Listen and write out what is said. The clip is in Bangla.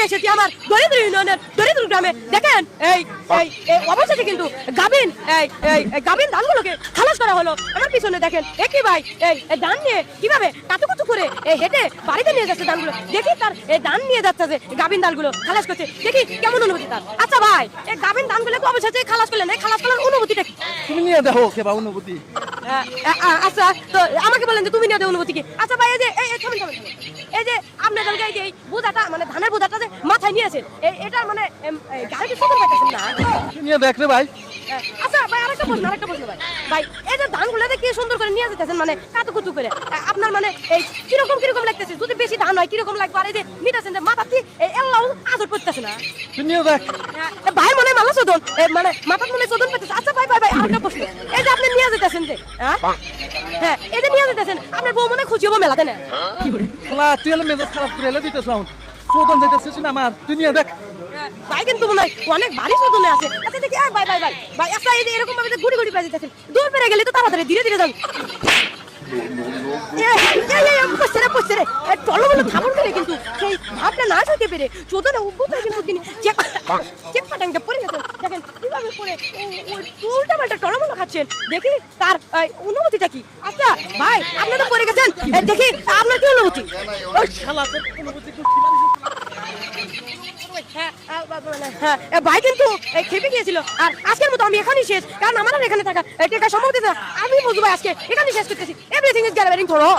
এসেছি আমার দরিদ্র ইউনিয়নের দরিদ্র গ্রামে। দেখেন এই এই এই অবশেষে কিন্তু গাভিন ধানগুলোকে খালাস করা হলো। আমার পিছনে দেখেন একই ভাই এই ধান নিয়ে কিভাবে কাতুকুতু করে হেঁটে বাড়িতে নিয়ে যাচ্ছে ধানগুলো। দেখি তার এই ধান নিয়ে যাচ্ছে যে গাভিন ধানগুলো খালাস করছে, দেখি কেমন অনুভূতি তার। আচ্ছা ভাই, এই গাভিন ধানগুলোকে অবশেষে খালাস করলেন, এই খালাস করার অনুভূতিটা কি? তুমি নিয়ে দেখো কেবা অনুভূতি। আচ্ছা তো আমাকে বলেন যে তুমি নিয়ে অনুভূতি কি? আচ্ছা ভাই, এই যে থামেন থামেন, এই যে আপনাদেরকে এই যে এই বোঝাটা মানে ধানের বোঝাটা যে মাথায় নিয়েছেন, এটা মানে গাড়িতে সুন্দর পাইতেছেন না? নিয়ে দেখ রে ভাই। আচ্ছা ভাই, আরেকটা প্রশ্ন ভাই, ভাই এই যে ধানগুলোতে কি সুন্দর করে নিয়ে যেতেছেন মানে কাতুকুতু করে, আপনার মানে এই কিরকম লাগতেছে? যদি বেশি ধান হয় কিরকম লাগবে? আর এই যে নিতেছেন যে মাথা দিয়ে এল্লাও আদর করতেছে না? তুই নিয়ে দেখ। ভাই মনে হয় মালা চোদন, মানে মাথা মনে চোদন পেতেছে। আচ্ছা ভাই আরেকটা প্রশ্ন, এই যে আপনি নিয়ে যেতেছেন যে হ্যাঁ এই যে নিয়ে যেতেছেন, আপনার বউ মনে খুশি হবো মেলাতে না? শালা তুই এলে মেজাজ খারাপ করে এলে দিতেছ চোদন যাইতেছিস না আমার। তুই নিয়ে দেখ। ভাই কিন্তু মনে হয় অনেক ভারী চোদনে আছে। আচ্ছা দেখি ভাই আচ্ছা এই যে এরকম ভাবে ঘুরি পাই যেতেছেন, দূর পেরে গেলে তো তাড়াতাড়ি ধীরে ধীরে যান। কিন্তু সেই ভাবটা না হইতে পেরে চোদনে উদ্ভূত কিন্তু তিনি চেক পাটাঙ্গা পড়ে গেছেন। দেখেন কিভাবে পড়ে উল্টা পাল্টা টলমল খাচ্ছেন, দেখি তার অনুভূতিটা কি। আচ্ছা ভাই, আপনি তো পড়ে গেছেন, দেখি আপনার কি অনুভূতি? ওই শালা তোর অনুভূতি কি? ভাই কিন্তু খেপে গিয়েছিল। আর আজকের মতো আমি এখানেই শেষ, কারণ আমার আর এখানে থাকা টেকা সম্ভব না। আমি বুঝবো আজকে এখানেই শেষ করতেছি। এভরিথিং ইজ গ্যালারিং থ্রো।